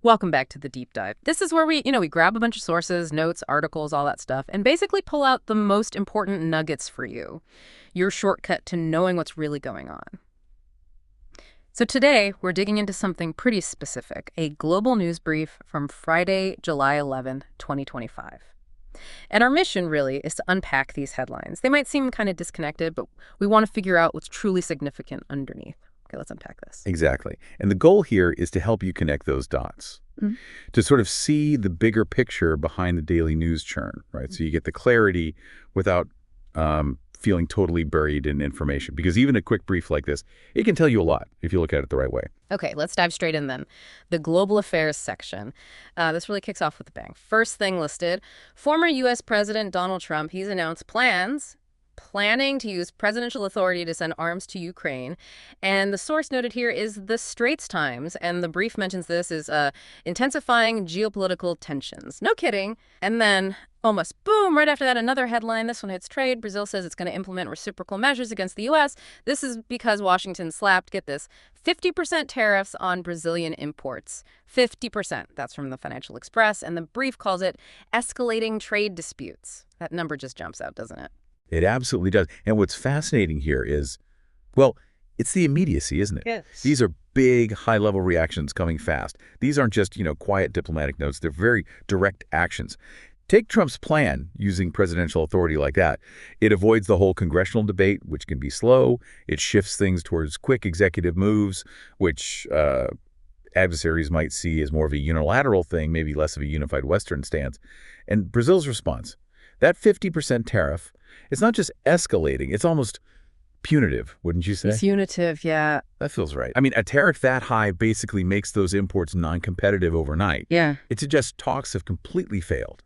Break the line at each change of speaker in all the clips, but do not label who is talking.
Welcome back to the deep dive. This is where we grab a bunch of sources, notes, articles, all that stuff, and basically pull out the most important nuggets for you, your shortcut to knowing what's really going on. So today, we're digging into something pretty specific, a global news brief from Friday, July 11, 2025. And our mission really is to unpack these headlines. They might seem kind of disconnected, but we want to figure out what's truly significant underneath. Okay, let's unpack this.
Exactly. And the goal here is to help you connect those dots, to sort of see the bigger picture behind the daily news churn, right? So you get the clarity without feeling totally buried in information. Because even a quick brief like this, it can tell you a lot if you look at it the right way.
Okay, let's dive straight in then. The Global Affairs section. This really kicks off with a bang. First thing listed, former U.S. President Donald Trump, he's announced planning to use presidential authority to send arms to Ukraine. And the source noted here is the Straits Times, and the brief mentions this is intensifying geopolitical tensions. No kidding. And then almost boom, right after that, another headline. This one hits trade. Brazil says it's going to implement reciprocal measures against the U.S. This is because Washington slapped, get this, 50% tariffs on Brazilian imports. 50%. That's from the Financial Express. And the brief calls it escalating trade disputes. That number just jumps out, doesn't it?
It absolutely does. And what's fascinating here is, well, it's the immediacy, isn't it?
Yes.
These are big, high-level reactions coming fast. These aren't just, quiet diplomatic notes. They're very direct actions. Take Trump's plan using presidential authority like that. It avoids the whole congressional debate, which can be slow. It shifts things towards quick executive moves, which adversaries might see as more of a unilateral thing, maybe less of a unified Western stance. And Brazil's response, that 50% tariff, it's not just escalating, it's almost punitive, wouldn't you say?
It's punitive, yeah.
That feels right. I mean, a tariff that high basically makes those imports non-competitive overnight.
Yeah.
It suggests talks have completely failed,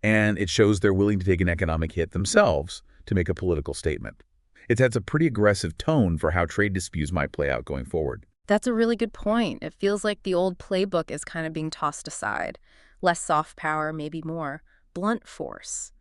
and it shows they're willing to take an economic hit themselves to make a political statement. It sets a pretty aggressive tone for how trade disputes might play out going forward.
That's a really good point. It feels like the old playbook is kind of being tossed aside. Less soft power, maybe more blunt force.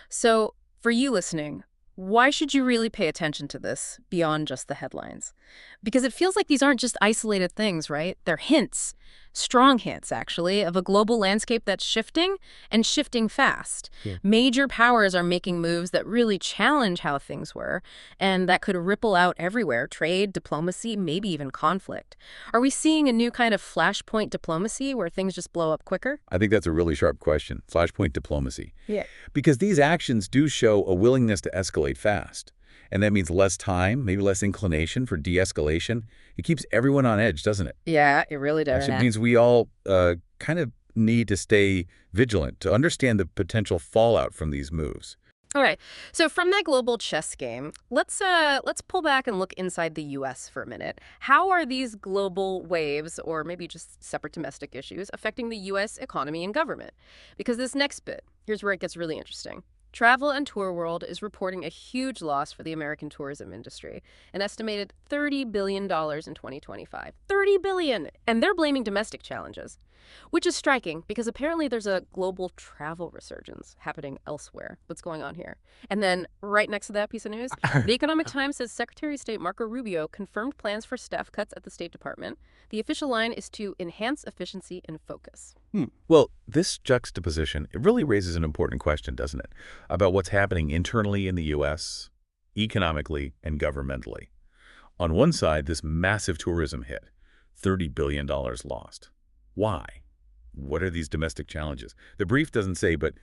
So, for you listening, why should you really pay attention to this beyond just the headlines? Because it feels like these aren't just isolated things, right? They're hints, strong hints, actually, of a global landscape that's shifting and shifting fast.
Yeah.
Major powers are making moves that really challenge how things were, and that could ripple out everywhere, trade, diplomacy, maybe even conflict. Are we seeing a new kind of flashpoint diplomacy where things just blow up quicker?
I think that's a really sharp question, flashpoint diplomacy.
Yeah.
Because these actions do show a willingness to escalate fast. And that means less time, maybe less inclination for de-escalation. It keeps everyone on edge, doesn't it?
Yeah, it really does.
Actually, it means we all kind of need to stay vigilant to understand the potential fallout from these moves.
All right. So from that global chess game, let's pull back and look inside the U.S. for a minute. How are these global waves, or maybe just separate domestic issues, affecting the U.S. economy and government? Because this next bit, here's where it gets really interesting. Travel and Tour World is reporting a huge loss for the American tourism industry, an estimated $30 billion in 2025. $30 billion! And they're blaming domestic challenges, which is striking because apparently there's a global travel resurgence happening elsewhere. What's going on here? And then right next to that piece of news, the Economic Times says Secretary of State Marco Rubio confirmed plans for staff cuts at the State Department. The official line is to enhance efficiency and focus.
Well, this juxtaposition, it really raises an important question, doesn't it, about what's happening internally in the U.S., economically and governmentally. On one side, this massive tourism hit, $30 billion lost. Why? What are these domestic challenges? The brief doesn't say, but,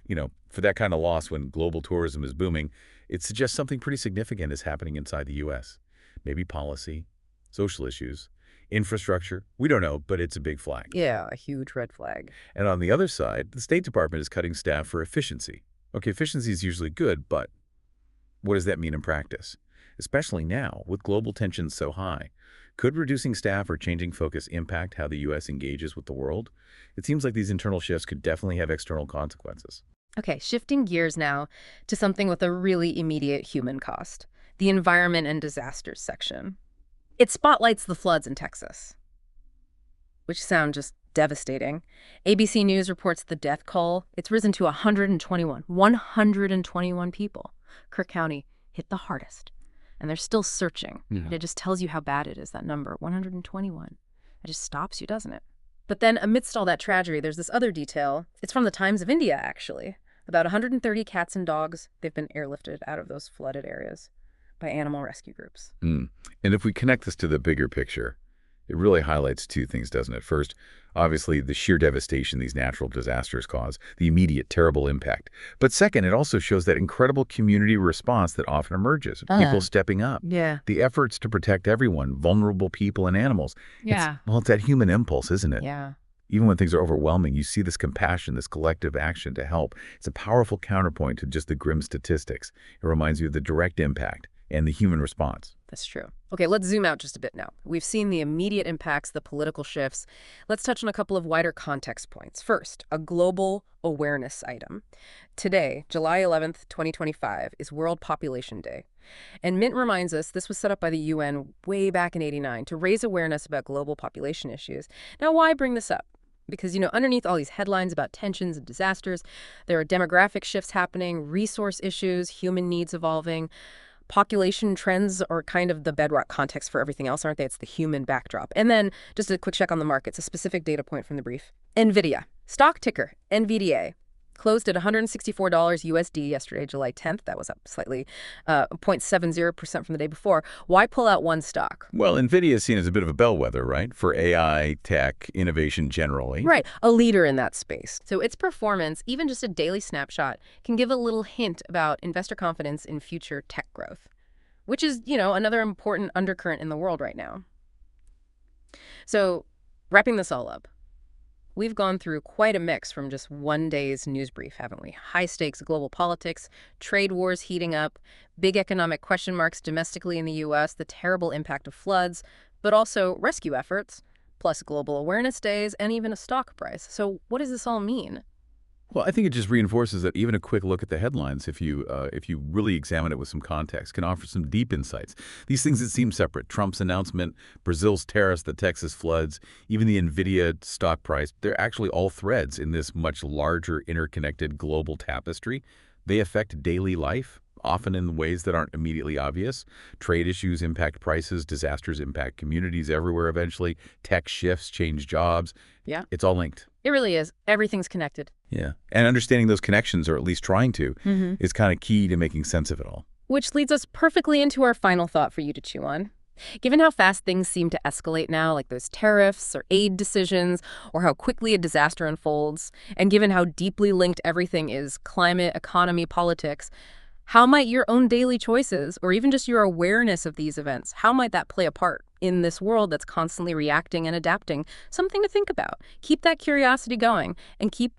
for that kind of loss when global tourism is booming, it suggests something pretty significant is happening inside the U.S. Maybe policy, social issues, infrastructure. We don't know, but it's a big flag.
Yeah, a huge red flag.
And on the other side, the State Department is cutting staff for efficiency. Okay, efficiency is usually good, but what does that mean in practice? Especially now, with global tensions so high. Could reducing staff or changing focus impact how the U.S. engages with the world? It seems like these internal shifts could definitely have external consequences.
Okay, shifting gears now to something with a really immediate human cost, the environment and disasters section. It spotlights the floods in Texas, which sound just devastating. ABC News reports the death toll. It's risen to 121. 121 people. Kirk County hit the hardest, and they're still searching.
Yeah.
And it just tells you how bad it is, that number, 121. It just stops you, doesn't it? But then amidst all that tragedy, there's this other detail. It's from the Times of India, actually. About 130 cats and dogs, they've been airlifted out of those flooded areas by animal rescue groups.
Mm. And if we connect this to the bigger picture, it really highlights two things, doesn't it? First, obviously, the sheer devastation these natural disasters cause, the immediate terrible impact. But second, it also shows that incredible community response that often emerges, people stepping up.
Yeah.
The efforts to protect everyone, vulnerable people and animals.
Yeah.
It's that human impulse, isn't it?
Yeah.
Even when things are overwhelming, you see this compassion, this collective action to help. It's a powerful counterpoint to just the grim statistics. It reminds you of the direct impact and the human response.
That's true. Okay, let's zoom out just a bit now. We've seen the immediate impacts, the political shifts. Let's touch on a couple of wider context points. First, a global awareness item. Today, July 11th, 2025, is World Population Day. And Mint reminds us this was set up by the UN way back in '89 to raise awareness about global population issues. Now, why bring this up? Because, underneath all these headlines about tensions and disasters, there are demographic shifts happening, resource issues, human needs evolving. Population trends are kind of the bedrock context for everything else, aren't they? It's the human backdrop. And then just a quick check on the markets, a specific data point from the brief. NVIDIA, stock ticker, NVDA, closed at $164 USD yesterday, July 10th. That was up slightly, 0.70% from the day before. Why pull out one stock?
Well, NVIDIA is seen as a bit of a bellwether, right, for AI, tech, innovation generally.
Right, a leader in that space. So its performance, even just a daily snapshot, can give a little hint about investor confidence in future tech growth, which is, another important undercurrent in the world right now. So wrapping this all up, we've gone through quite a mix from just one day's news brief, haven't we? High-stakes global politics, trade wars heating up, big economic question marks domestically in the U.S., the terrible impact of floods, but also rescue efforts, plus global awareness days, and even a stock price. So what does this all mean?
Well, I think it just reinforces that even a quick look at the headlines, if you really examine it with some context, can offer some deep insights. These things that seem separate, Trump's announcement, Brazil's tariffs, the Texas floods, even the NVIDIA stock price, they're actually all threads in this much larger interconnected global tapestry. They affect daily life, often in ways that aren't immediately obvious. Trade issues impact prices, disasters impact communities everywhere eventually, tech shifts change jobs.
Yeah.
It's all linked.
It really is. Everything's connected.
Yeah. And understanding those connections, or at least trying to, is kind of key to making sense of it all.
Which leads us perfectly into our final thought for you to chew on. Given how fast things seem to escalate now, like those tariffs or aid decisions, or how quickly a disaster unfolds, and given how deeply linked everything is, climate, economy, politics, how might your own daily choices, or even just your awareness of these events, how might that play a part in this world that's constantly reacting and adapting? Something to think about. Keep that curiosity going and keep